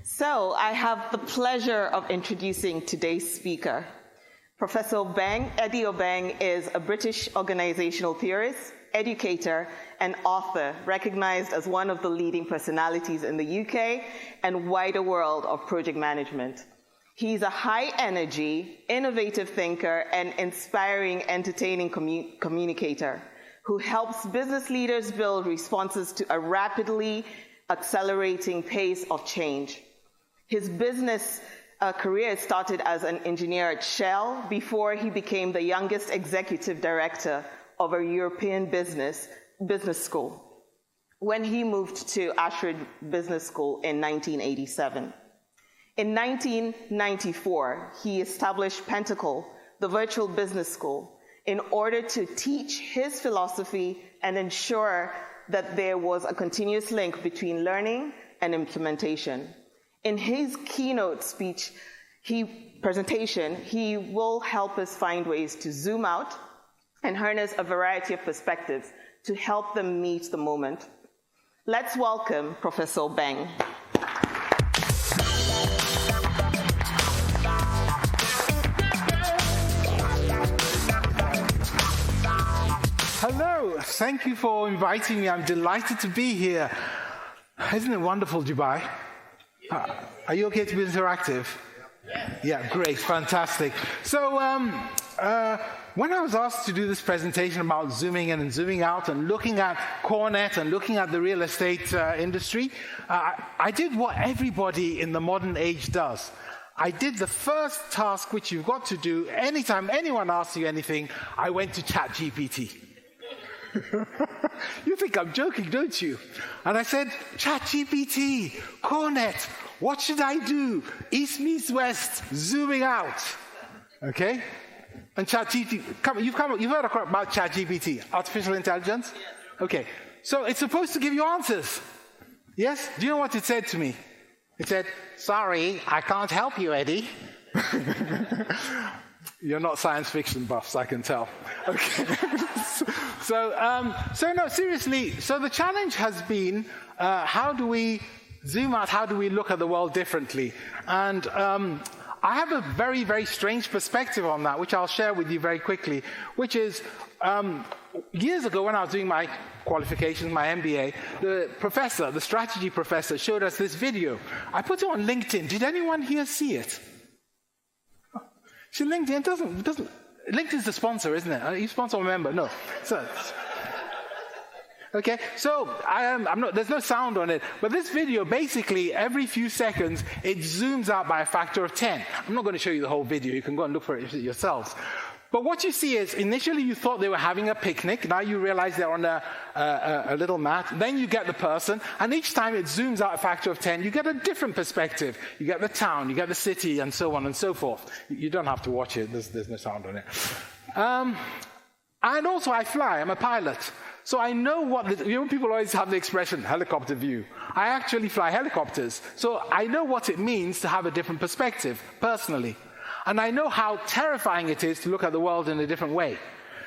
So I have the pleasure of introducing today's speaker. Professor Obeng, Eddie Obeng, is a British organizational theorist, educator, and author, recognized as one of the leading personalities in the UK and wider world of project management. He's a high-energy, innovative thinker and inspiring, entertaining communicator who helps business leaders build responses to a rapidly accelerating pace of change. His business career started as an engineer at Shell before he became the youngest executive director of a European business school when he moved to Ashford Business School in 1987. In 1994, he established Pentacle, the virtual business school, in order to teach his philosophy and ensure that there was a continuous link between learning and implementation. In his keynote speech, presentation, he will help us find ways to zoom out and harness a variety of perspectives to help them meet the moment. Let's welcome Professor Obeng. Hello, thank you for inviting me. I'm delighted to be here. Isn't it wonderful, Dubai? Are you okay to be interactive? Yeah, great, fantastic. So when I was asked to do this presentation about zooming in and zooming out and looking at CoreNet and looking at the real estate industry, I did what everybody in the modern age does. I did the first task which you've got to do anytime anyone asks you anything. I went to ChatGPT. You think I'm joking, don't you? And I said, ChatGPT, CoreNet, what should I do? East meets west, zooming out. Okay? And ChatGPT, you've heard about ChatGPT, artificial intelligence? Yes. Okay. So it's supposed to give you answers. Yes? Do you know what it said to me? It said, sorry, I can't help you, Eddie. You're not science fiction buffs, I can tell. Okay. So no, seriously, so the challenge has been, how do we zoom out, how do we look at the world differently? And I have a very, very strange perspective on that, which I'll share with you very quickly, which is, years ago when I was doing my qualifications, my MBA, the strategy professor showed us this video. I put it on LinkedIn. Did anyone here see it? See, LinkedIn doesn't. LinkedIn's the sponsor, isn't it? Are you sponsor or member? No. So, okay, so there's no sound on it, but this video, basically, every few seconds, it zooms out by a factor of 10. I'm not going to show you the whole video. You can go and look for it yourselves. But what you see is, initially you thought they were having a picnic. Now you realize they're on a little mat. Then you get the person, and each time it zooms out a factor of 10, you get a different perspective. You get the town, you get the city, and so on and so forth. You don't have to watch it. There's no sound on it. And also I fly. I'm a pilot. So I know people always have the expression, helicopter view. I actually fly helicopters. So I know what it means to have a different perspective, personally. And I know how terrifying it is to look at the world in a different way.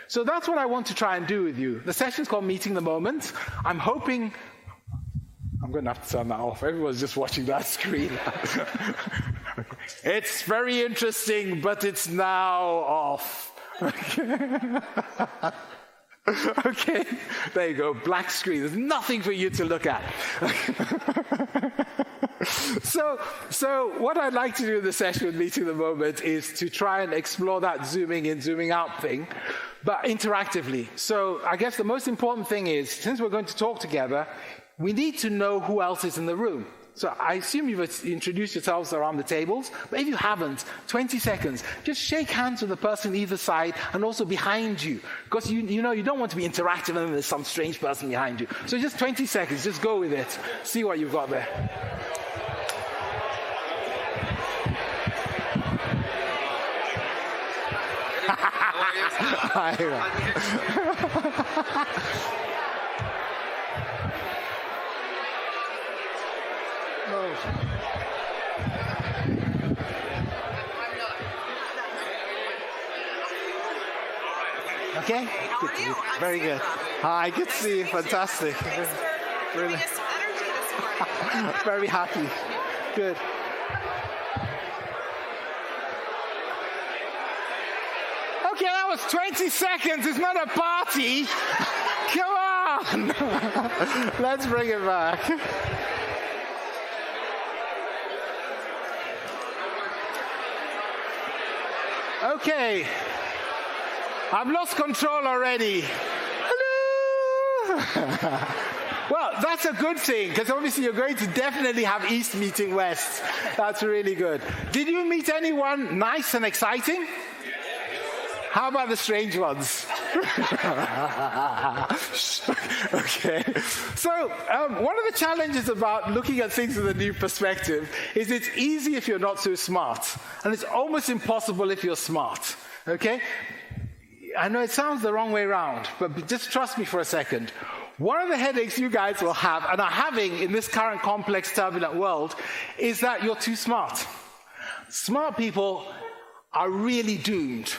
So that's what I want to try and do with you. The session's called Meeting the Moment. I'm hoping... I'm going to have to turn that off. Everyone's just watching that screen. It's very interesting, but it's now off. Okay, there you go, black screen. There's nothing for you to look at. So what I'd like to do in the session with Meeting the Moment is to try and explore that zooming in, zooming out thing, but interactively. So I guess the most important thing is, since we're going to talk together, we need to know who else is in the room. So I assume you've introduced yourselves around the tables, but if you haven't, 20 seconds, just shake hands with the person either side and also behind you. Because you know you don't want to be interactive and there's some strange person behind you. So just 20 seconds, just go with it. See what you've got there. Okay? How are you? Very good. Hi, good to see you. Fantastic. Thanks for giving us some energy this morning. Very happy. Good. Okay, that was 20 seconds. It's not a party. Come on. Let's bring it back. Okay. I've lost control already. Hello. Well, that's a good thing, because obviously you're going to definitely have East meeting West. That's really good. Did you meet anyone nice and exciting? How about the strange ones? Okay. So one of the challenges about looking at things with a new perspective is it's easy if you're not so smart, and it's almost impossible if you're smart. Okay? I know it sounds the wrong way around, but just trust me for a second. One of the headaches you guys will have, and are having in this current complex, turbulent world, is that you're too smart. Smart people are really doomed.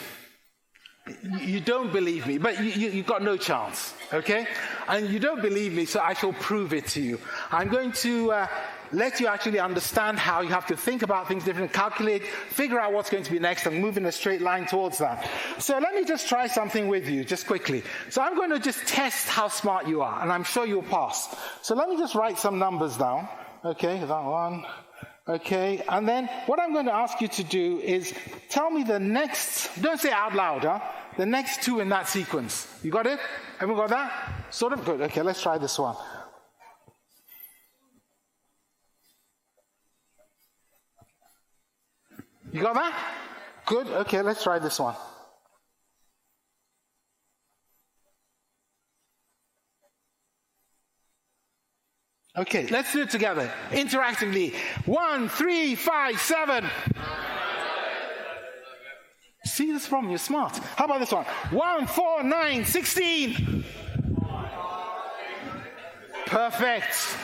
You don't believe me, but you've got no chance, okay? And you don't believe me, so I shall prove it to you. I'm going to let you actually understand how you have to think about things differently, calculate, figure out what's going to be next, and move in a straight line towards that. So let me just try something with you, just quickly. So I'm going to just test how smart you are, and I'm sure you'll pass. So let me just write some numbers down. Okay, that one. Okay, and then what I'm going to ask you to do is tell me the next, don't say out loud, the next two in that sequence. You got it? Everyone got that? Sort of good. Okay, let's try this one. You got that? Good. Okay, let's try this one. Okay, let's do it together, interactively. 1, 3, 5, 7. See this problem? You're smart. How about this one? 1, 4, 9, 16. Perfect.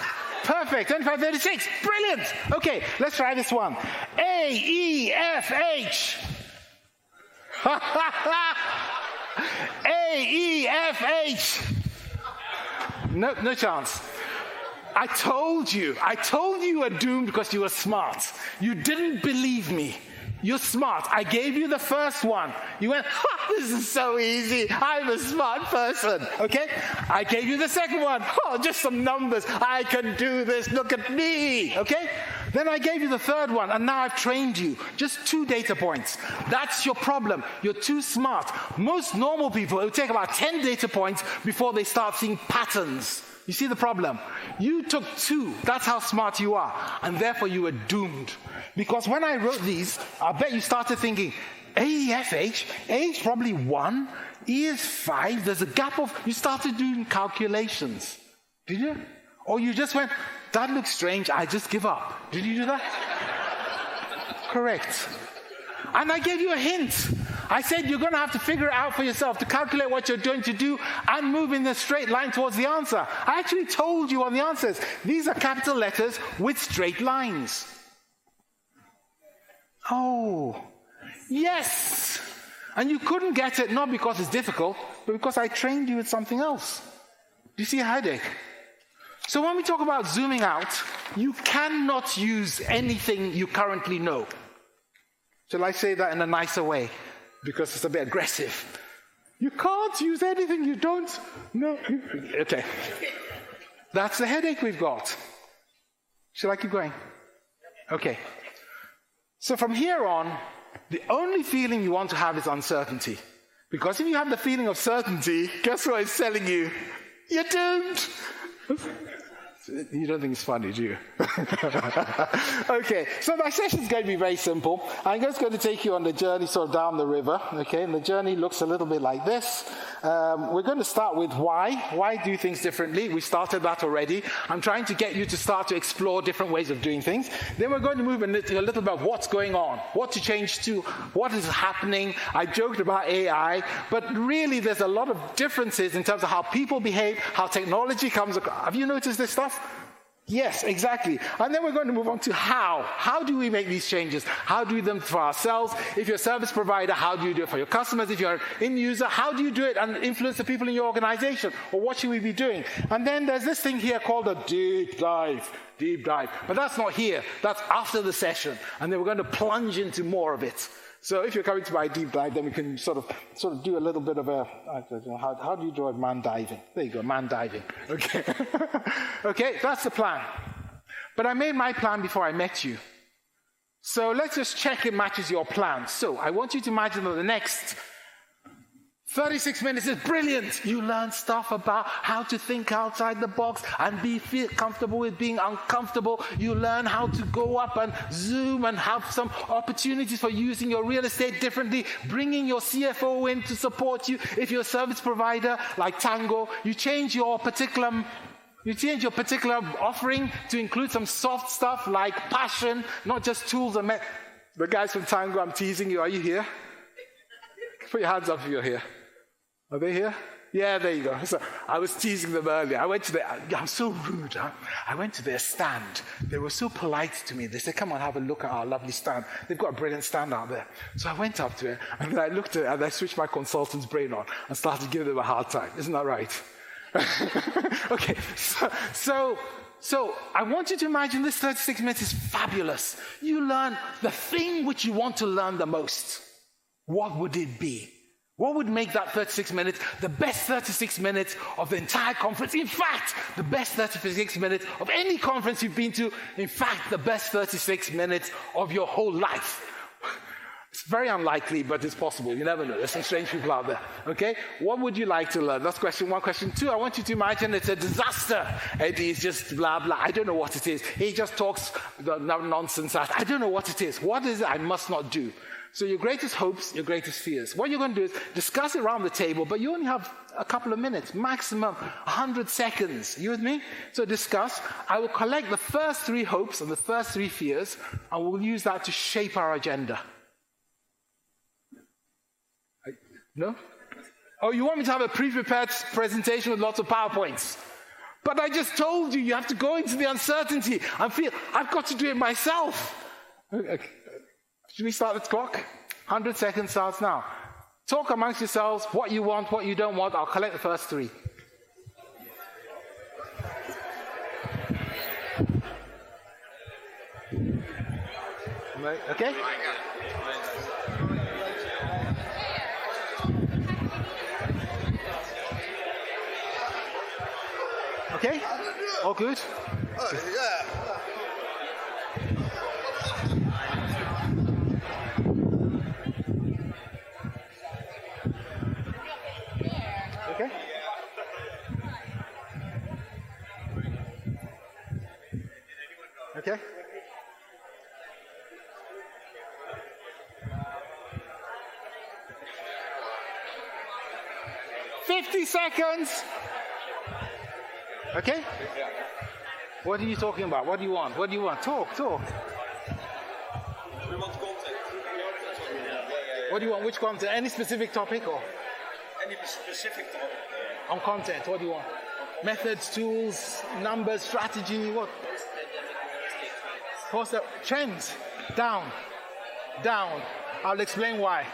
Perfect. 25, 36. Brilliant. Okay, let's try this one. A, E, F, H. A, E, F, H. No chance. I told you were doomed because you were smart. You didn't believe me. You're smart. I gave you the first one. You went, this is so easy. I'm a smart person. Okay? I gave you the second one. Oh, just some numbers. I can do this. Look at me. Okay? Then I gave you the third one, and now I've trained you. Just 2 data points. That's your problem. You're too smart. Most normal people, it would take about 10 data points before they start seeing patterns. You see the problem? You took 2. That's how smart you are. And therefore you were doomed. Because when I wrote these, I bet you started thinking, A, E, F, H. A is probably 1. E is 5. There's a gap of... You started doing calculations. Did you? Or you just went, that looks strange. I just give up. Did you do that? Correct. And I gave you a hint. I said you're going to have to figure it out for yourself, to calculate what you're going to do and move in a straight line towards the answer. I actually told you on the answers. These are capital letters with straight lines. Oh, yes. And you couldn't get it not because it's difficult, but because I trained you with something else. Do you see a headache? So when we talk about zooming out, you cannot use anything you currently know. Shall I say that in a nicer way? Because it's a bit aggressive. You can't use anything you don't know. Okay. That's the headache we've got. Shall I keep going? Okay. So from here on, the only feeling you want to have is uncertainty. Because if you have the feeling of certainty, guess what it's telling you? You're doomed. You don't think it's funny, do you? Okay, so my session's going to be very simple. I'm just going to take you on the journey sort of down the river, okay? And the journey looks a little bit like this. We're going to start with why. Why do things differently? We started that already. I'm trying to get you to start to explore different ways of doing things. Then we're going to move into a little bit of what's going on, what to change to, what is happening. I joked about AI, but really there's a lot of differences in terms of how people behave, how technology comes across. Have you noticed this stuff? Yes, exactly. And then we're going to move on to how. How do we make these changes? How do we do them for ourselves? If you're a service provider, how do you do it for your customers? If you're an end user, how do you do it and influence the people in your organization? Or what should we be doing? And then there's this thing here called a deep dive. deep dive. But that's not here. That's after the session. And then we're going to plunge into more of it. So if you're coming to my deep dive, then we can sort of do a little bit of a, I don't know, how do you draw it? Man diving. There you go, man diving. Okay. Okay, that's the plan. But I made my plan before I met you. So let's just check it matches your plan. So I want you to imagine that the next 36 minutes is brilliant. You learn stuff about how to think outside the box and feel comfortable with being uncomfortable. You learn how to go up and zoom and have some opportunities for using your real estate differently, bringing your CFO in to support you. If you're a service provider like Tango, you change your particular offering to include some soft stuff like passion, not just tools. The guys from Tango, I'm teasing you. Are you here? Put your hands up if you're here. Are they here? Yeah, there you go. So I was teasing them earlier. I'm so rude. Huh? I went to their stand. They were so polite to me. They said, come on, have a look at our lovely stand. They've got a brilliant stand out there. So I went up to it, and then I looked at it, and I switched my consultant's brain on and started giving them a hard time. Isn't that right? Okay, so I want you to imagine this 36 minutes is fabulous. You learn the thing which you want to learn the most. What would it be? What would make that 36 minutes the best 36 minutes of the entire conference? In fact, the best 36 minutes of any conference you've been to. In fact, the best 36 minutes of your whole life. It's very unlikely, but it's possible. You never know. There's some strange people out there. Okay? What would you like to learn? That's question one. Question two, I want you to imagine it's a disaster. Eddie is just blah, blah. I don't know what it is. He just talks nonsense. I don't know what it is. What is it I must not do? So your greatest hopes, your greatest fears. What you're going to do is discuss it around the table, but you only have a couple of minutes, maximum 100 seconds. You with me? So discuss. I will collect the first 3 hopes and the first 3 fears, and we'll use that to shape our agenda. No? Oh, you want me to have a pre-prepared presentation with lots of PowerPoints? But I just told you have to go into the uncertainty and feel, I've got to do it myself. Okay. Should we start the clock? 100 seconds starts now. Talk amongst yourselves what you want, what you don't want. I'll collect the first 3. Okay? Okay? All good? Yeah. Okay? Okay? $50 seconds. Okay? What are you talking about? What do you want? What do you want? Talk. We want content. What do you want? Which content? Any specific topic or? Any specific topic? On content, what do you want? Methods, tools, numbers, strategy, what? Trends. Down. I'll explain why.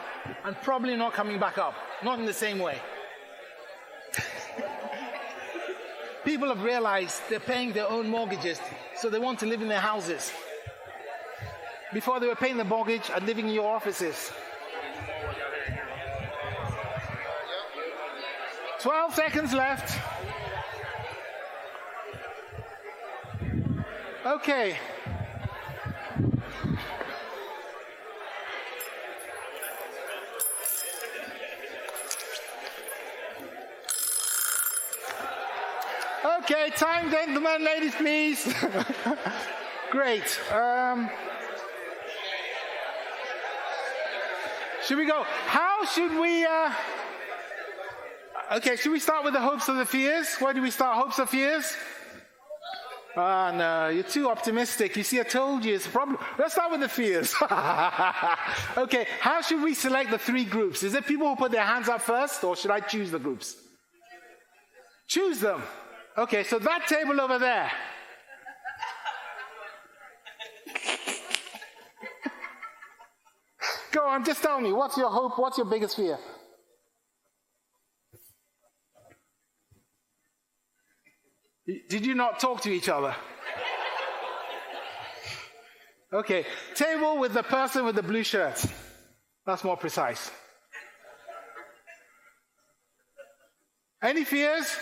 And probably not coming back up. Not in the same way. People have realized they're paying their own mortgages, so they want to live in their houses. Before they were paying the mortgage and living in your offices. 12 seconds left. Okay. Okay, time, gentlemen, ladies, please. Great. Should we go? How should we... Okay, should we start with the hopes or the fears? Where do we start? Hopes or fears? No, you're too optimistic. You see, I told you it's a problem. Let's start with the fears. Okay, how should we select the 3 groups? Is it people who put their hands up first, or should I choose the groups? Choose them. Okay, so that table over there. Go on, just tell me, what's your hope, what's your biggest fear? Did you not talk to each other? Okay, table with the person with the blue shirt. That's more precise. Any fears?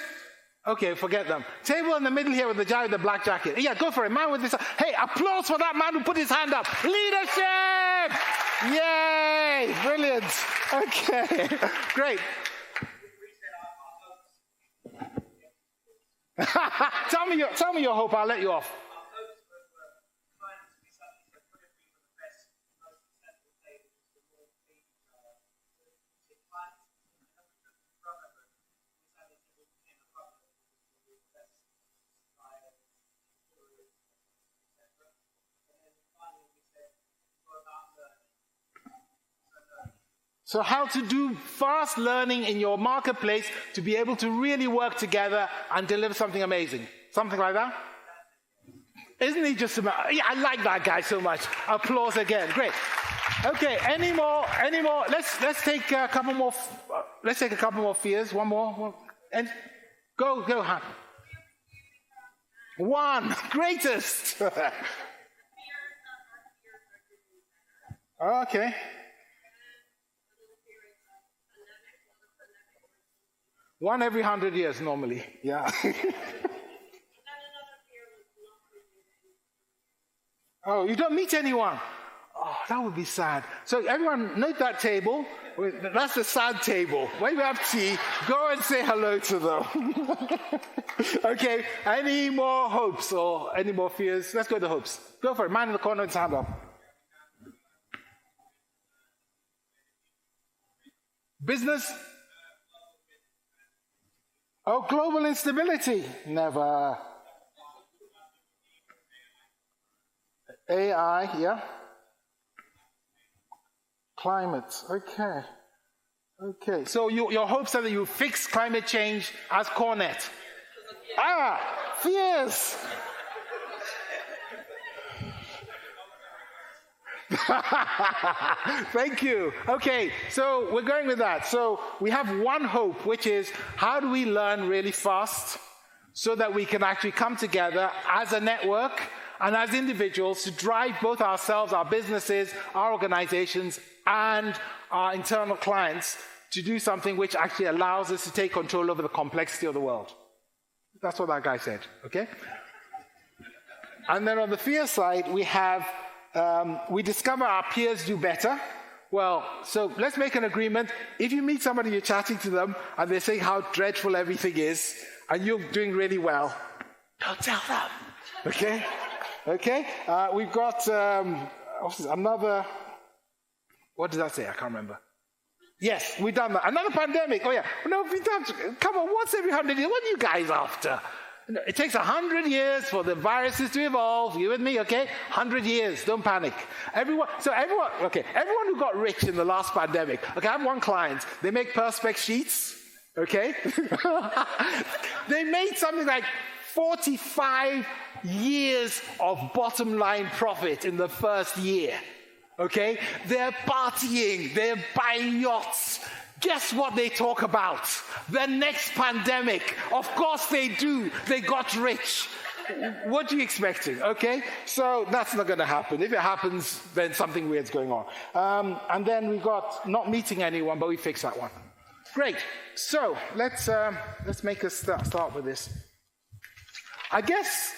Okay, forget them. Table in the middle here with the guy with the black jacket. Yeah, go for it. Man with this. Hey, applause for that man who put his hand up. Leadership! Yay! Brilliant. Okay, great. tell me your hope. I'll let you off. So how to do fast learning in your marketplace to be able to really work together and deliver something amazing. Something like that? Isn't he just about? Yeah, I like that guy so much. Applause again. Great. Okay, any more? Let's take a couple more. Let's take a couple more fears. One more. And go, Han. One. Greatest. Okay. One every 100 years normally, yeah. Oh, you don't meet anyone. Oh, that would be sad. So everyone note that table. That's the sad table. When you have tea, go and say hello to them. Okay, any more hopes or any more fears? Let's go to hopes. Go for it. Man in the corner with his hand up. Business? Oh, global instability. Never. AI, yeah. Climate, okay. Okay, so your hopes are that you fix climate change as CoreNet. Fears. Thank you. Okay, so we're going with that. So we have one hope, which is how do we learn really fast so that we can actually come together as a network and as individuals to drive both ourselves, our businesses, our organizations, and our internal clients to do something which actually allows us to take control over the complexity of the world. That's what that guy said, okay? And then on the fear side, we have we discover our peers do better. Well, so let's make an agreement. If you meet somebody, you're chatting to them, and they say how dreadful everything is, and you're doing really well, don't tell them. Okay? Okay? We've got another. What did I say? I can't remember. Yes, we've done that. Another pandemic. Oh, yeah. No, we've done. Come on, what's every 100 years? What are you guys after? It takes 100 years for the viruses to evolve. You with me, okay? 100 years. Don't panic. Everyone who got rich in the last pandemic. Okay, I have one client. They make Perspex sheets. Okay? They made something like 45 years of bottom line profit in the first year. Okay? They're partying. They're buying yachts. Guess what they talk about? The next pandemic. Of course they do. They got rich. What are you expecting? Okay? So that's not going to happen. If it happens, then something weird's going on. And then we got not meeting anyone, but we fixed that one. Great. So let's make a start with this. I guess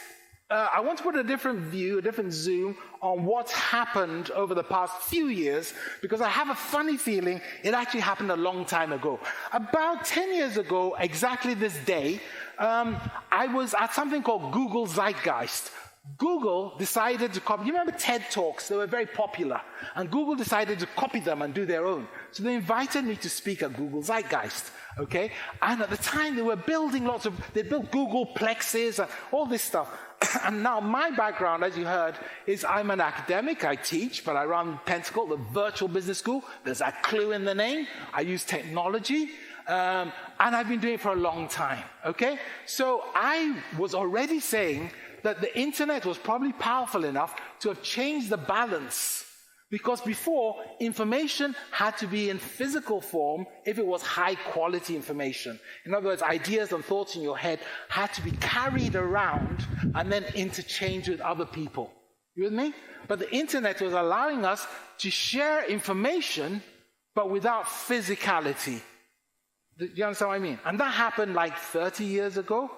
I want to put a different view, a different zoom on what's happened over the past few years, because I have a funny feeling it actually happened a long time ago. About 10 years ago, exactly this day, I was at something called Google Zeitgeist. Google decided to copy, you remember TED Talks? They were very popular. And Google decided to copy them and do their own. So they invited me to speak at Google Zeitgeist, okay? And at the time, they were building they built Google Plexes and all this stuff. And now my background, as you heard, is I'm an academic. I teach, but I run Pentacle, the virtual business school. There's a clue in the name. I use technology. And I've been doing it for a long time, okay? So I was already saying that the internet was probably powerful enough to have changed the balance. Because before, information had to be in physical form if it was high-quality information. In other words, ideas and thoughts in your head had to be carried around and then interchanged with other people. You with me? But the internet was allowing us to share information, but without physicality. Do you understand what I mean? And that happened like 30 years ago,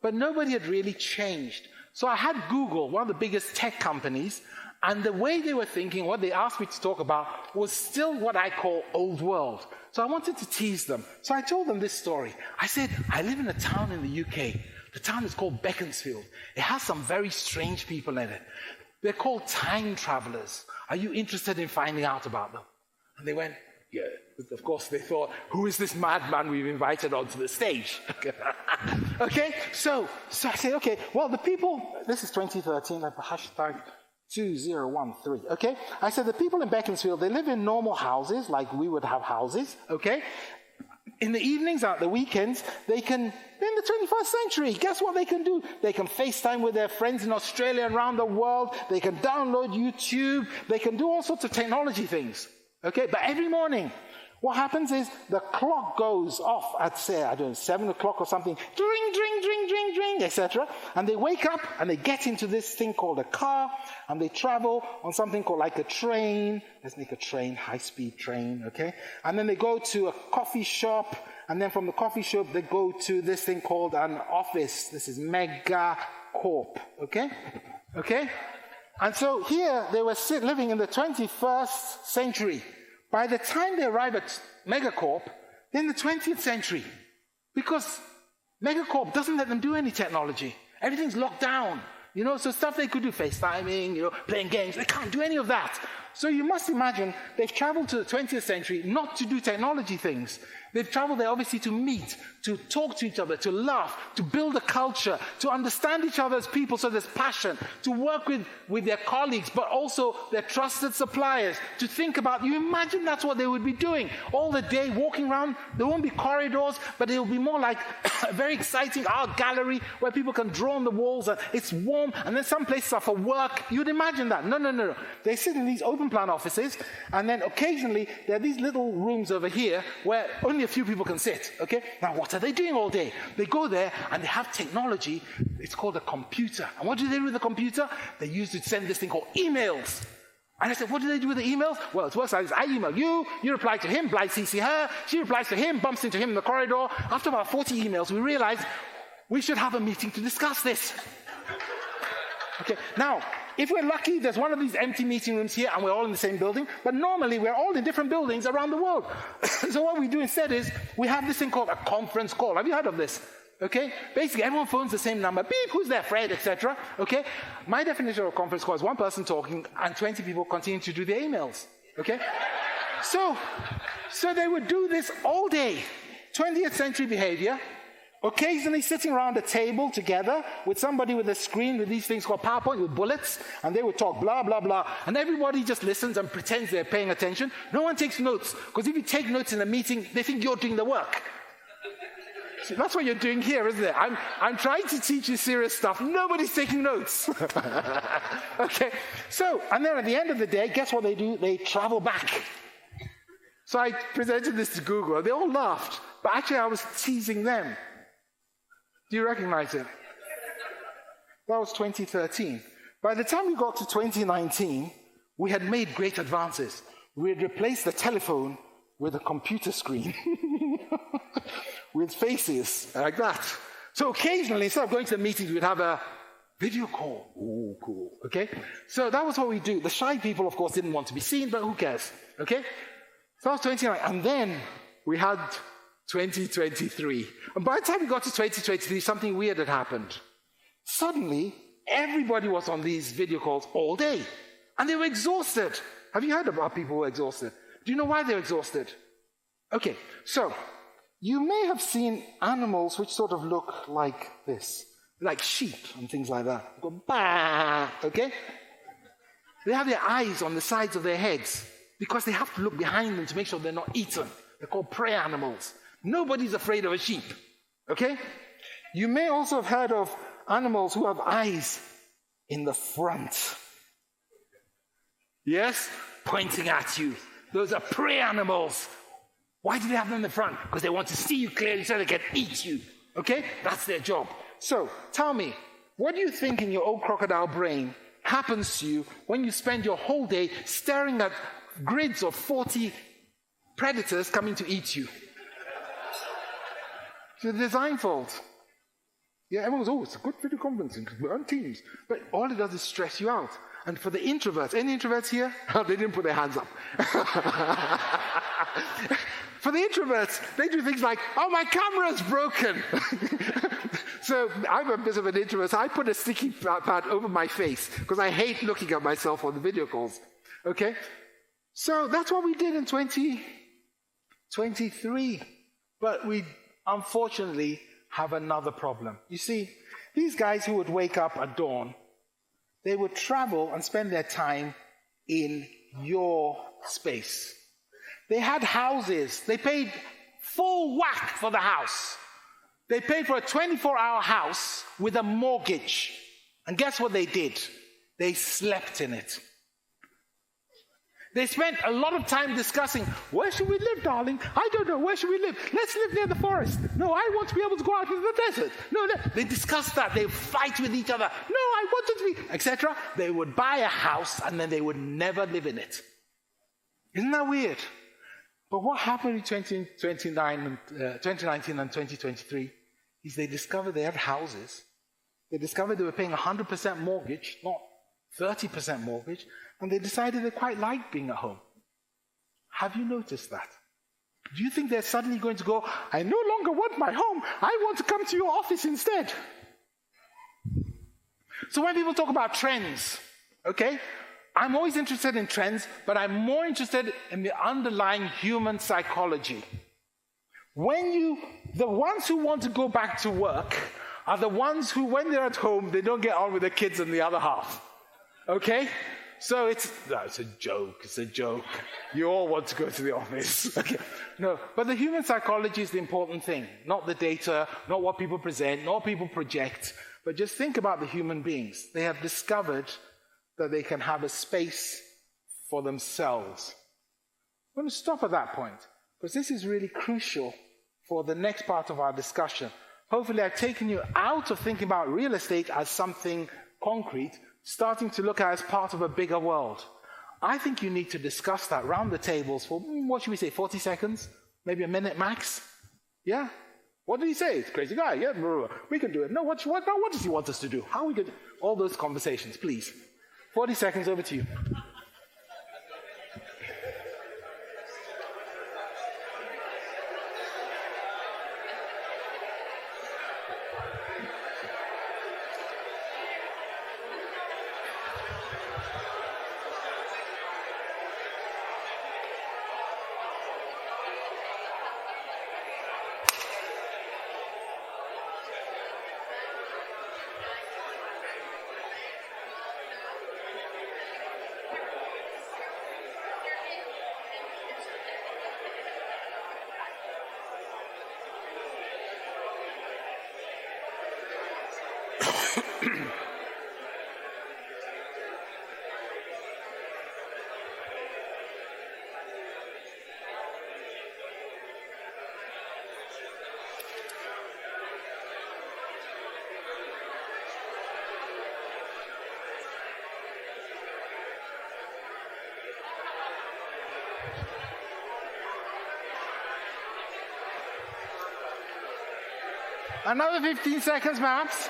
but nobody had really changed. So I had Google, one of the biggest tech companies, and the way they were thinking, what they asked me to talk about, was still what I call old world. So I wanted to tease them. So I told them this story. I said, I live in a town in the UK. The town is called Beaconsfield. It has some very strange people in it. They're called time travelers. Are you interested in finding out about them? And they went, yeah. Of course, they thought, who is this madman we've invited onto the stage? Okay, so I said, okay, well, the people, this is 2013, I have a hashtag 2013, okay? I said, the people in Beaconsfield, they live in normal houses, like we would have houses, okay? In the evenings, at the weekends, they can, in the 21st century, guess what they can do? They can FaceTime with their friends in Australia and around the world. They can download YouTube. They can do all sorts of technology things, okay? But every morning, what happens is the clock goes off at, say, I don't know, 7 o'clock or something, dring, dring, dring, dring, dring, etc. And they wake up and they get into this thing called a car and they travel on something called like a train. Let's make a train, high-speed train, okay? And then they go to a coffee shop, and then from the coffee shop they go to this thing called an office. This is Mega Corp, okay? Okay? And so here they were living in the 21st century. By the time they arrive at Megacorp, they're in the 20th century. Because Megacorp doesn't let them do any technology. Everything's locked down. You know, so stuff they could do, FaceTiming, you know, playing games, they can't do any of that. So you must imagine they've traveled to the 20th century not to do technology things. They've traveled there obviously to meet, to talk to each other, to laugh, to build a culture, to understand each other as people so there's passion, to work with their colleagues, but also their trusted suppliers, to think about, you imagine that's what they would be doing all the day, walking around. There won't be corridors, but it will be more like a very exciting art gallery where people can draw on the walls and it's warm, and then some places are for work. You'd imagine that. No. They sit in these open plan offices, and then occasionally there are these little rooms over here where only a few people can sit, okay? Now, what are they doing all day? They go there and they have technology. It's called a computer. And what do they do with the computer? They use it to send this thing called emails. And I said, what do they do with the emails? Well, it works like this. I email you, you reply to him, blind CC her, she replies to him, bumps into him in the corridor. After about 40 emails, we realized we should have a meeting to discuss this. Okay, now, if we're lucky, there's one of these empty meeting rooms here and we're all in the same building, but normally we're all in different buildings around the world. So what we do instead is we have this thing called a conference call. Have you heard of this? Okay? Basically, everyone phones the same number. Beep, who's there? Fred, etc. Okay? My definition of a conference call is one person talking and 20 people continue to do their emails. Okay? So they would do this all day. 20th century behavior. Occasionally sitting around a table together with somebody with a screen with these things called PowerPoint with bullets, and they would talk blah, blah, blah, and everybody just listens and pretends they're paying attention. No one takes notes, because if you take notes in a meeting, they think you're doing the work. So that's what you're doing here, isn't it? I'm trying to teach you serious stuff. Nobody's taking notes. Okay, so, and then at the end of the day, guess what they do? They travel back. So I presented this to Google, and they all laughed, but actually I was teasing them. Do you recognize it? That was 2013. By the time we got to 2019, we had made great advances. We had replaced the telephone with a computer screen with faces like that. So occasionally, instead of going to the meetings, we'd have a video call. Ooh, cool. Okay? So that was what we do. The shy people, of course, didn't want to be seen, but who cares? Okay? So that was 2019. And then we had 2023. And by the time we got to 2023, something weird had happened. Suddenly, everybody was on these video calls all day. And they were exhausted. Have you heard about people who are exhausted? Do you know why they're exhausted? Okay, so you may have seen animals which sort of look like this. Like sheep and things like that. Go, bah, okay? They have their eyes on the sides of their heads because they have to look behind them to make sure they're not eaten. They're called prey animals. Nobody's afraid of a sheep, okay? You may also have heard of animals who have eyes in the front. Yes? Pointing at you. Those are prey animals. Why do they have them in the front? Because they want to see you clearly so they can eat you, okay? That's their job. So, tell me, what do you think in your old crocodile brain happens to you when you spend your whole day staring at grids of 40 predators coming to eat you. It's a design fault. Yeah, everyone goes, it's a good video conferencing because we're on Teams. But all it does is stress you out. And for the introverts, any introverts here? Oh, they didn't put their hands up. For the introverts, they do things like, oh, my camera's broken. So I'm a bit of an introvert, so I put a sticky pad over my face because I hate looking at myself on the video calls. Okay? So that's what we did in 2023. But we, unfortunately, have another problem. You see, these guys who would wake up at dawn, they would travel and spend their time in your space. They had houses. They paid full whack for the house. They paid for a 24-hour house with a mortgage. And guess what they did? They slept in it. They spent a lot of time discussing, where should we live, darling? I don't know, where should we live? Let's live near the forest. No, I want to be able to go out into the desert. No. They discussed that. They fight with each other. No, I want it to be, etc. They would buy a house and then they would never live in it. Isn't that weird? But what happened in 2019 and 2023 is they discovered they had houses. They discovered they were paying 100% mortgage, not 30% mortgage, and they decided they quite liked being at home. Have you noticed that? Do you think they're suddenly going to go, I no longer want my home, I want to come to your office instead? So when people talk about trends, okay, I'm always interested in trends, but I'm more interested in the underlying human psychology. The ones who want to go back to work are the ones who, when they're at home, they don't get on with the kids and the other half. Okay? So it's a joke. You all want to go to the office. Okay. No, but the human psychology is the important thing, not the data, not what people present, not what people project, but just think about the human beings. They have discovered that they can have a space for themselves. I'm going to stop at that point, because this is really crucial for the next part of our discussion. Hopefully I've taken you out of thinking about real estate as something concrete, starting to look at it as part of a bigger world. I think you need to discuss that round the tables for, what should we say, 40 seconds? Maybe a minute max? Yeah? What did he say? He's a crazy guy. Yeah, we can do it. No, what does he want us to do? How are we going to... All those conversations, please. 40 seconds, over to you. Another 15 seconds, perhaps.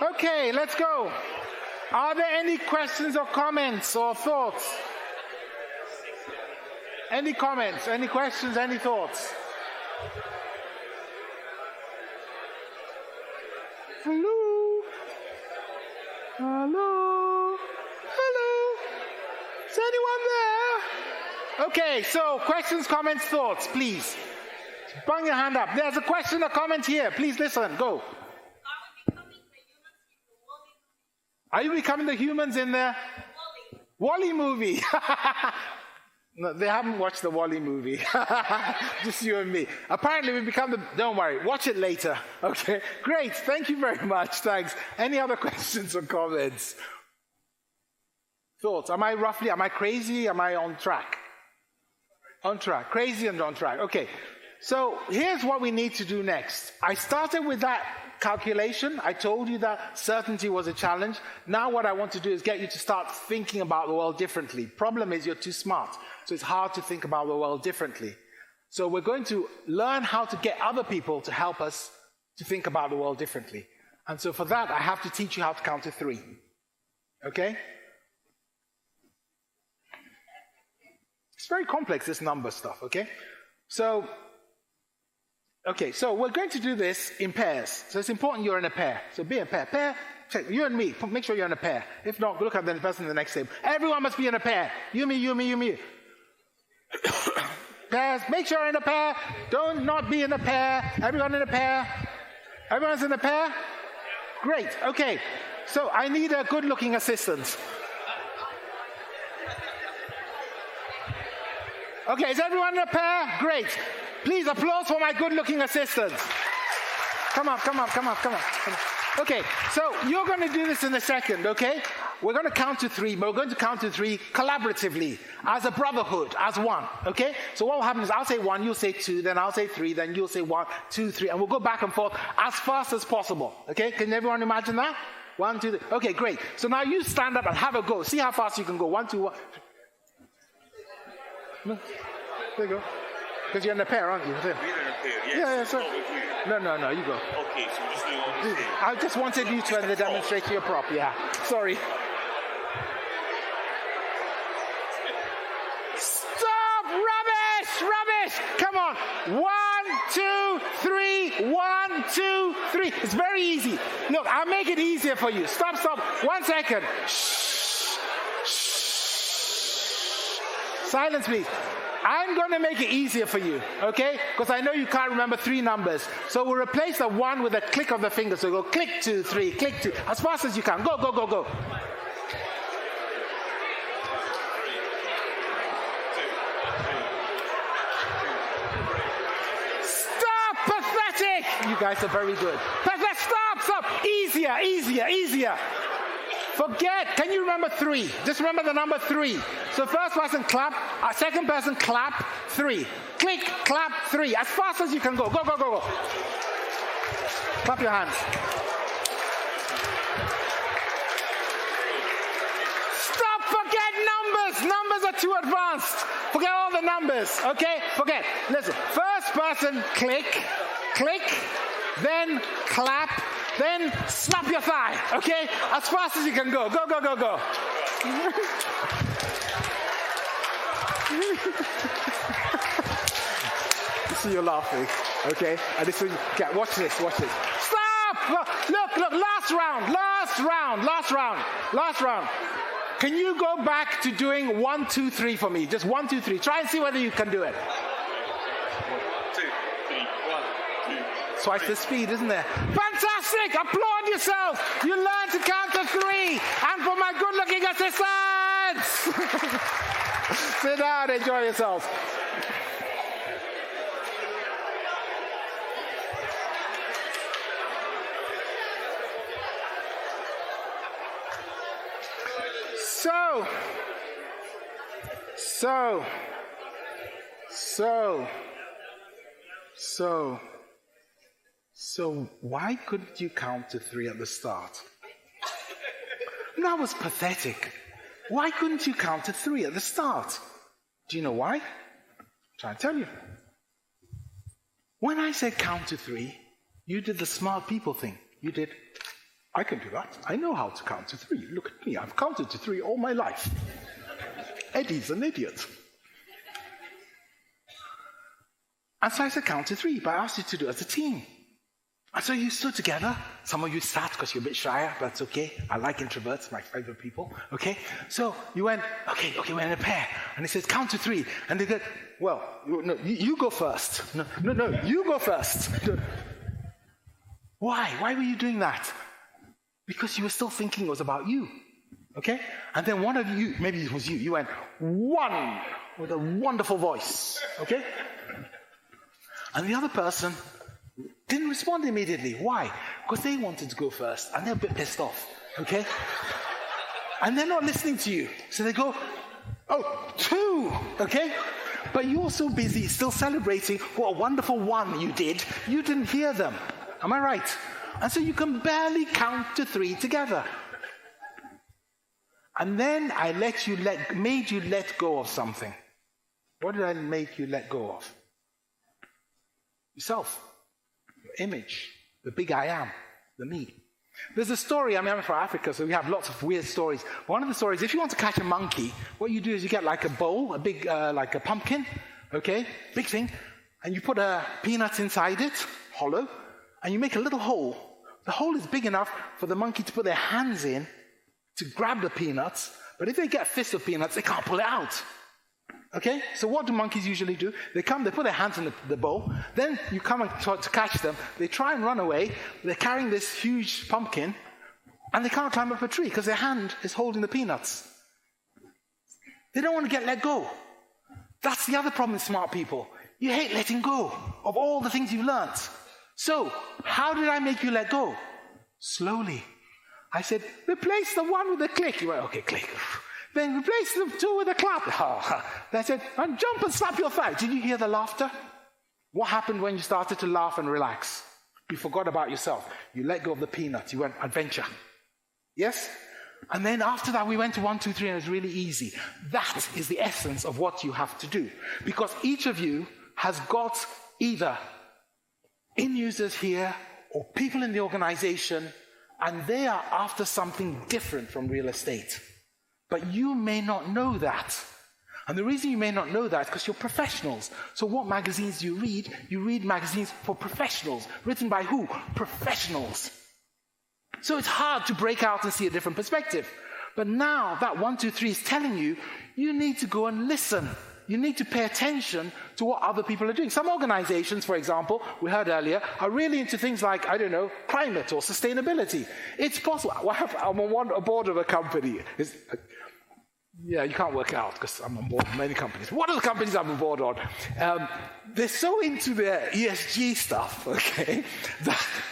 Okay, let's go. Are there any questions or comments or thoughts? Any comments, any questions, any thoughts? Hello? Hello? Hello? Is anyone there? Okay, so questions, comments, thoughts, please. Bang your hand up. There's a question or comment here. Please listen. Go. Are you becoming the humans in the Wall-E movie? No, they haven't watched the Wall-E movie. Just you and me. Apparently we've become the... Don't worry, watch it later. Okay, great. Thank you very much. Thanks. Any other questions or comments? Thoughts? Am I crazy? Am I on track? On track. Crazy and on track. Okay. So here's what we need to do next. I started with that calculation. I told you that certainty was a challenge. Now what I want to do is get you to start thinking about the world differently. Problem is you're too smart. So it's hard to think about the world differently. So we're going to learn how to get other people to help us to think about the world differently. And so for that, I have to teach you how to count to 3. Okay? It's very complex, this number stuff, okay? So we're going to do this in pairs. So it's important you're in a pair. So be in a pair. You and me, make sure you're in a pair. If not, look at the person in the next table. Everyone must be in a pair. You, me. Pairs, make sure you're in a pair. Don't not be in a pair. Everyone in a pair. Everyone's in a pair? Great, okay. So I need a good-looking assistant. Okay, is everyone in a pair? Great. Please, applause for my good-looking assistant. Come on. Okay, so you're going to do this in a second, okay? We're going to count to 3, but we're going to count to 3 collaboratively, as a brotherhood, as one, okay? So what will happen is I'll say 1, you'll say 2, then I'll say 3, then you'll say 1, 2, 3, and we'll go back and forth as fast as possible, okay? Can everyone imagine that? 1, 2, 3. Okay, great. So now you stand up and have a go. See how fast you can go. 1, 2, 1. No. There you go. Because you're in a pair, aren't you? We're in a pair, yes. Yeah, sir. No, No, you go. Okay, so we're just doing all this. I just wanted you to demonstrate your prop, yeah. Sorry. Stop! Rubbish! Come on. 1, 2, 3. 1, 2, 3. It's very easy. Look, I'll make it easier for you. Stop. 1 second. Shh. Silence, please. I'm going to make it easier for you, okay? Because I know you can't remember 3 numbers. So we'll replace the 1 with a click of the finger. So go click 2, 3, click 2. As fast as you can. Go. Stop! Pathetic! You guys are very good. Stop! Easier. Forget. Can you remember 3? Just remember the number 3. So first person clap, second person clap, 3. Click, clap, 3. As fast as you can go. Go. Clap your hands. Stop, forget numbers. Numbers are too advanced. Forget all the numbers, okay? Forget. Listen, first person click, then clap, then slap your thigh, okay? As fast as you can go. Go. See you laughing, okay? And this one, okay, watch this. Stop! Look, last round. Can you go back to doing 1, 2, 3 for me? Just 1, 2, 3. Try and see whether you can do it. 1, 2, 3. 1, 2. Twice the speed, isn't there? Fantastic! Applaud yourself! You learned to count to 3. And for my good-looking assistants! Sit down, enjoy yourself. So why couldn't you count to 3 at the start? That was pathetic. Why couldn't you count to 3 at the start? Do you know why? I'm trying to tell you. When I said count to 3, you did the smart people thing. You did, I can do that. I know how to count to 3. Look at me. I've counted to 3 all my life. Eddie's an idiot. And so I said count to 3, but I asked you to do it as a team. And so you stood together. Some of you sat because you're a bit shyer, but it's okay. I like introverts, my favorite people. Okay? So you went, okay, we're in a pair. And he says, count to 3. And they go, well, no, you go first. No, you go first. Why? Why were you doing that? Because you were still thinking it was about you. Okay? And then one of you, maybe it was you, you went, 1, with a wonderful voice. Okay? And the other person didn't respond immediately. Why? Because they wanted to go first, and they're a bit pissed off. Okay? And they're not listening to you. So they go, oh, 2, okay? But you're so busy still celebrating what a wonderful 1 you did, you didn't hear them. Am I right? And so you can barely count to 3 together. And then I made you let go of something. What did I make you let go of? Yourself, your image, the big I am, the me. There's a story, I'm from Africa, so we have lots of weird stories. One of the stories, if you want to catch a monkey, what you do is you get like a bowl, a big, like a pumpkin, okay, big thing, and you put peanuts inside it, hollow, and you make a little hole. The hole is big enough for the monkey to put their hands in to grab the peanuts, but if they get a fist of peanuts, they can't pull it out. Okay, so what do monkeys usually do? They put their hands in the bowl, then you come and try to catch them. They try and run away. They're carrying this huge pumpkin, and they can't climb up a tree because their hand is holding the peanuts. They don't want to let go. That's the other problem with smart people. You hate letting go of all the things you've learnt. So, how did I make you let go? Slowly. I said, replace the 1 with a click. You went, okay, click. Then replace the 2 with a clap. Then I said, and jump and slap your thigh. Did you hear the laughter? What happened when you started to laugh and relax? You forgot about yourself. You let go of the peanuts. You went adventure. Yes? And then after that, we went to 1, 2, 3, and it was really easy. That is the essence of what you have to do. Because each of you has got either in users here or people in the organization, and they are after something different from real estate. But you may not know that. And the reason you may not know that is because you're professionals. So what magazines do you read? You read magazines for professionals. Written by who? Professionals. So it's hard to break out and see a different perspective. But now that 1, 2, 3 is telling you, you need to go and listen. You need to pay attention to what other people are doing. Some organizations, for example, we heard earlier, are really into things like, I don't know, climate or sustainability. It's possible. I'm on a board of a company. Yeah, you can't work it out because I'm on board with many companies. One of the companies I'm on board on, they're so into their ESG stuff, okay,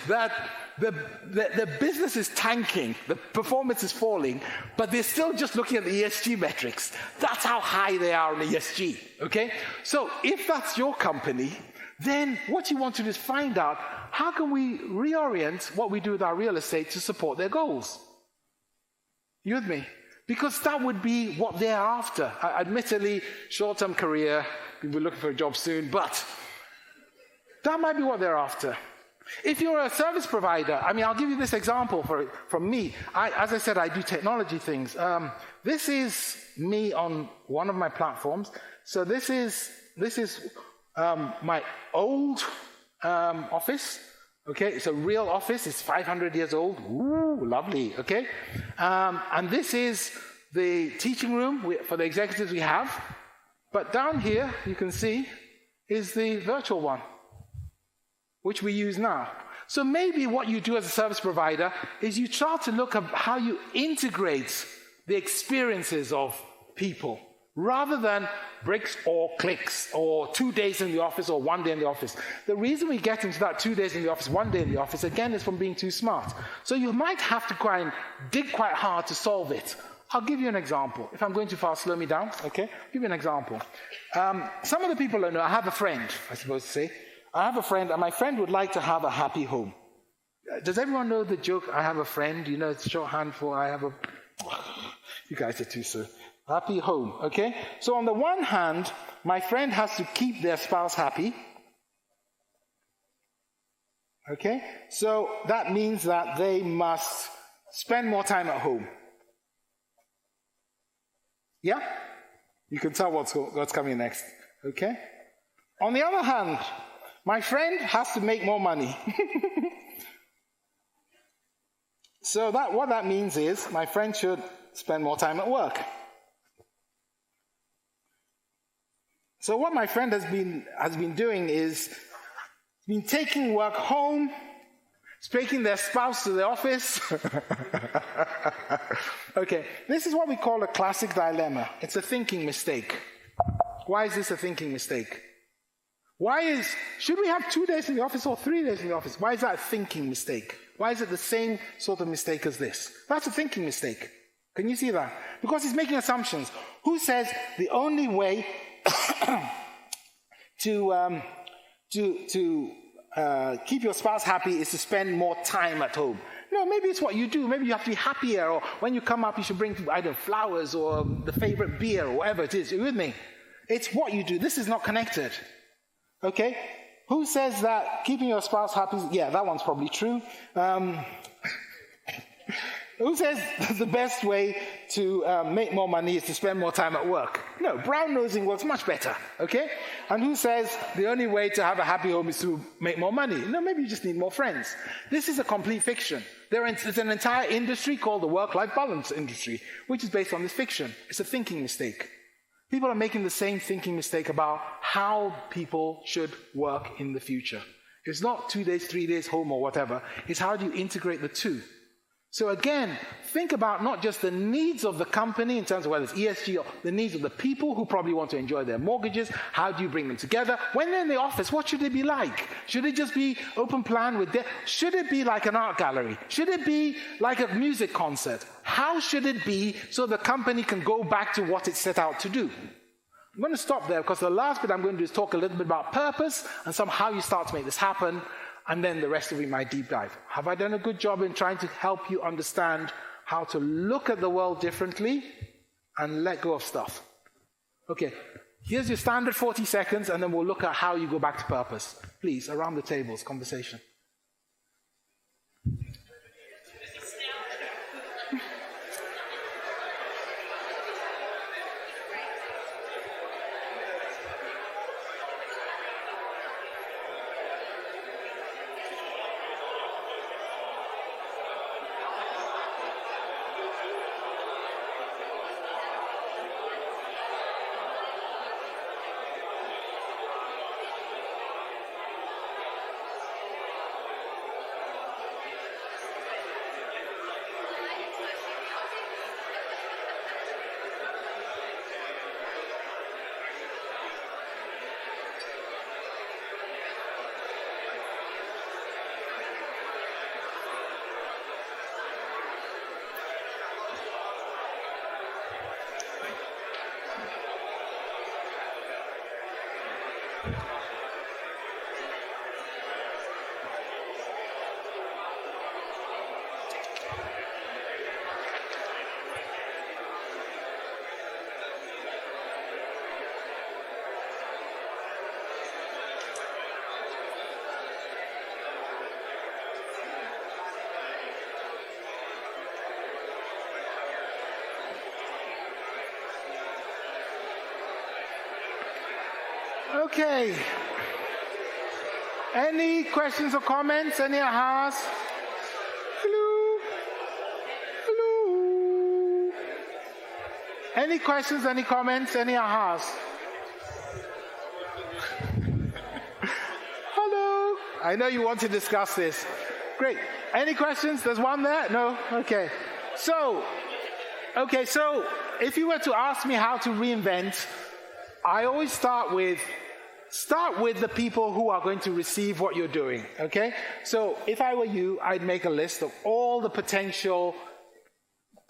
that the business is tanking, the performance is falling, but they're still just looking at the ESG metrics. That's how high they are on ESG, okay? So if that's your company, then what you want to do is find out how can we reorient what we do with our real estate to support their goals. You with me? Because that would be what they're after. Admittedly, short-term career, people looking for a job soon, but that might be what they're after. If you're a service provider, I'll give you this example from me. As I said, I do technology things. This is me on one of my platforms. So this is my old office. Okay, it's a real office. It's 500 years old. Ooh, lovely. Okay, and this is the teaching room for the executives we have. But down here, you can see, is the virtual one, which we use now. So maybe what you do as a service provider is you try to look at how you integrate the experiences of people, rather than bricks or clicks, or 2 days in the office or 1 day in the office. The reason we get into that 2 days in the office, 1 day in the office, again, is from being too smart. So you might have to try and dig quite hard to solve it. I'll give you an example. If I'm going too fast, slow me down, okay? I'll give you an example. Some of the people I know, I have a friend, I suppose to say. I have a friend, and my friend would like to have a happy home. Does everyone know the joke, I have a friend? You know, it's shorthand for I have a... You guys are too soon. Happy home, okay? So on the one hand, my friend has to keep their spouse happy. Okay? So that means that they must spend more time at home. Yeah? You can tell what's coming next. Okay? On the other hand, my friend has to make more money. So what that means is my friend should spend more time at work. So what my friend has been doing is been taking work home, taking their spouse to the office. Okay, this is what we call a classic dilemma. It's a thinking mistake. Why is this a thinking mistake? Should we have 2 days in the office or 3 days in the office? Why is that a thinking mistake? Why is it the same sort of mistake as this? That's a thinking mistake. Can you see that? Because he's making assumptions. Who says the only way to keep your spouse happy is to spend more time at home? No, maybe it's what you do. Maybe you have to be happier, or when you come up, you should bring either flowers or the favorite beer or whatever it is. Are you with me? It's what you do. This is not connected. Okay? Who says that keeping your spouse happy? Yeah, that one's probably true. Who says the best way to make more money is to spend more time at work? No, brown nosing works much better, okay? And who says the only way to have a happy home is to make more money? No, maybe you just need more friends. This is a complete fiction. There's an entire industry called the work-life balance industry, which is based on this fiction. It's a thinking mistake. People are making the same thinking mistake about how people should work in the future. It's not 2 days, 3 days home or whatever. It's how do you integrate the two. So again, think about not just the needs of the company in terms of whether it's ESG or the needs of the people who probably want to enjoy their mortgages. How do you bring them together? When they're in the office, what should they be like? Should it just be open plan with should it be like an art gallery? Should it be like a music concert? How should it be so the company can go back to what it set out to do? I'm going to stop there because the last bit I'm going to do is talk a little bit about purpose and how you start to make this happen. And then the rest will be my deep dive. Have I done a good job in trying to help you understand how to look at the world differently and let go of stuff? Okay, here's your standard 40 seconds, and then we'll look at how you go back to purpose. Please, around the tables, conversation. Okay. Any questions or comments? Any ahas? Hello? Hello? Any questions, any comments, any ahas? Hello? I know you want to discuss this. Great. Any questions? There's one there? No? Okay. So if you were to ask me how to reinvent, I always start with the people who are going to receive what you're doing, okay? So if I were you, I'd make a list of all the potential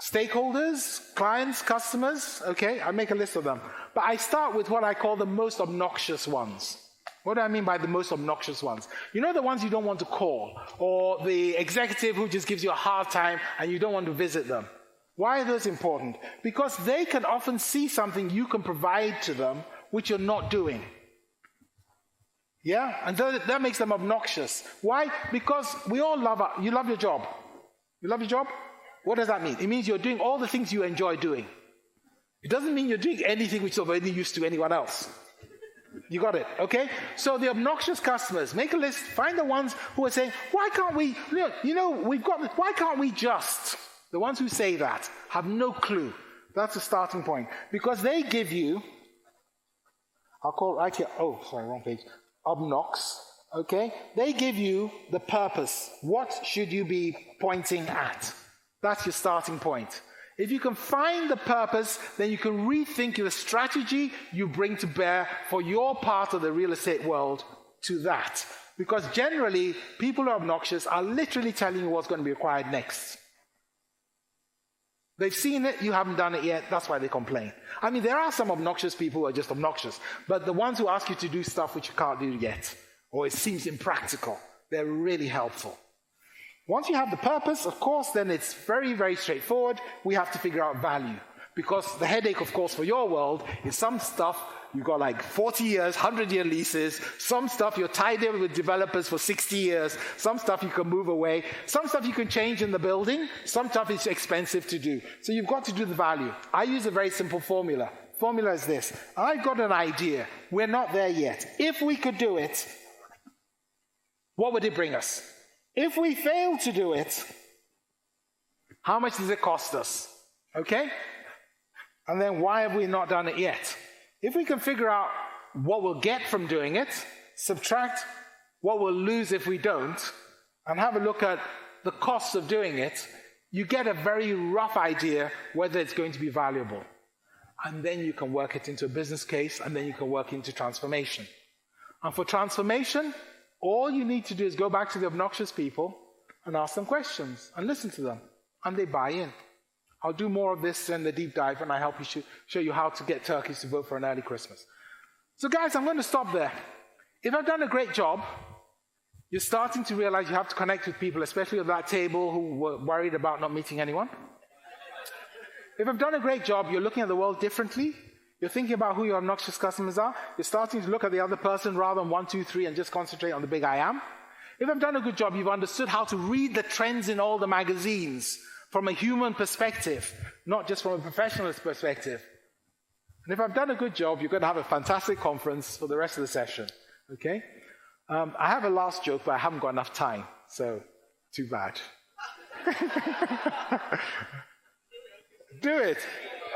stakeholders, clients, customers, okay? I'd make a list of them. But I start with what I call the most obnoxious ones. What do I mean by the most obnoxious ones? You know, the ones you don't want to call, or the executive who just gives you a hard time and you don't want to visit them. Why are those important? Because they can often see something you can provide to them which you're not doing. Yeah? And that makes them obnoxious. Why? Because we all you love your job. You love your job? What does that mean? It means you're doing all the things you enjoy doing. It doesn't mean you're doing anything which is of any use to anyone else. You got it, okay? So the obnoxious customers, make a list, find the ones who are saying, why can't we, we've got this, why can't we just? The ones who say that have no clue. That's the starting point. Because they give you, wrong page. Obnox, okay? They give you the purpose. What should you be pointing at? That's your starting point. If you can find the purpose, then you can rethink your strategy you bring to bear for your part of the real estate world to that. Because generally, people who are obnoxious are literally telling you what's going to be required next. They've seen it, you haven't done it yet, that's why they complain. I mean, there are some obnoxious people who are just obnoxious, but the ones who ask you to do stuff which you can't do yet, or it seems impractical, they're really helpful. Once you have the purpose, of course, then it's very, very straightforward. We have to figure out value. Because the headache, of course, for your world is some stuff you've got like 40 years, 100-year leases. Some stuff you're tied in with developers for 60 years. Some stuff you can move away. Some stuff you can change in the building. Some stuff is expensive to do. So you've got to do the value. I use a very simple formula. Formula is this. I've got an idea. We're not there yet. If we could do it, what would it bring us? If we fail to do it, how much does it cost us? Okay? And then why have we not done it yet? If we can figure out what we'll get from doing it, subtract what we'll lose if we don't, and have a look at the costs of doing it, you get a very rough idea whether it's going to be valuable. And then you can work it into a business case, and then you can work into transformation. And for transformation, all you need to do is go back to the obnoxious people and ask them questions and listen to them, and they buy in. I'll do more of this in the deep dive, and I help you show you how to get turkeys to vote for an early Christmas. So guys, I'm going to stop there. If I've done a great job, you're starting to realize you have to connect with people, especially at that table who were worried about not meeting anyone. If I've done a great job, you're looking at the world differently. You're thinking about who your obnoxious customers are. You're starting to look at the other person rather than 1, 2, 3 and just concentrate on the big I am. If I've done a good job, you've understood how to read the trends in all the magazines from a human perspective, not just from a professionalist perspective. And if I've done a good job, you're going to have a fantastic conference for the rest of the session. Okay? I have a last joke, but I haven't got enough time, so too bad. Do it.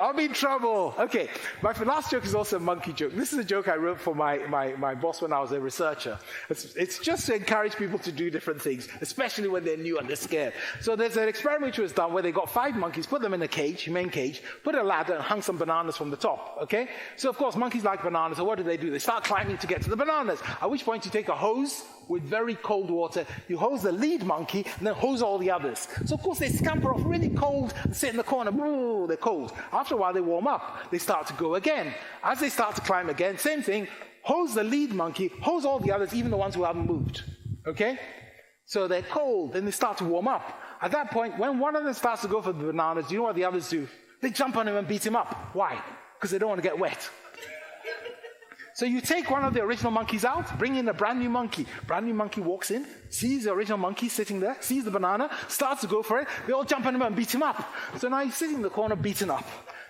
I'll be in trouble. Okay, my last joke is also a monkey joke. This is a joke I wrote for my boss when I was a researcher. It's just to encourage people to do different things, especially when they're new and they're scared. So there's an experiment which was done where they got 5 monkeys, put them in a cage, humane cage, put a ladder and hung some bananas from the top, okay? So of course, monkeys like bananas, so what do? They start climbing to get to the bananas, at which point you take a hose with very cold water, you hose the lead monkey, and then hose all the others. So of course they scamper off really cold and sit in the corner, ooh, they're cold. After a while they warm up, they start to go again. As they start to climb again, same thing, hose the lead monkey, hose all the others, even the ones who haven't moved, okay? So they're cold, then they start to warm up. At that point, when one of them starts to go for the bananas, do you know what the others do? They jump on him and beat him up. Why? Because they don't want to get wet. So you take one of the original monkeys out, bring in a brand new monkey. Brand new monkey walks in, sees the original monkey sitting there, sees the banana, starts to go for it. They all jump on him and beat him up. So now he's sitting in the corner beaten up.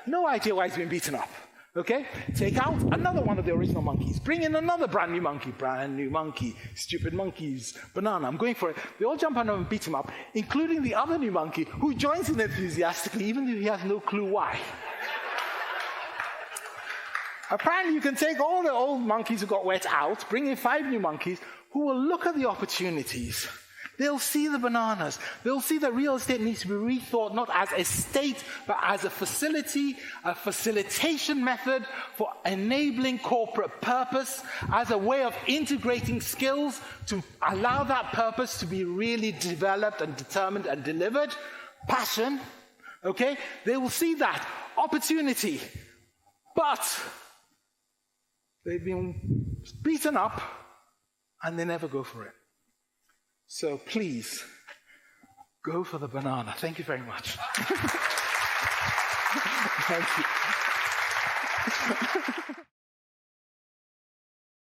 No idea why he's been beaten up. Okay? Take out another one of the original monkeys. Bring in another brand new monkey. Brand new monkey. Stupid monkeys. Banana. I'm going for it. They all jump on him and beat him up, including the other new monkey, who joins in enthusiastically, even though he has no clue why. Apparently, you can take all the old monkeys who got wet out, bring in 5 new monkeys who will look at the opportunities. They'll see the bananas. They'll see that real estate needs to be rethought not as a state, but as a facility, a facilitation method for enabling corporate purpose, as a way of integrating skills to allow that purpose to be really developed and determined and delivered. Passion, okay? They will see that. Opportunity. But they've been beaten up and they never go for it. So please, go for the banana. Thank you very much. Thank you.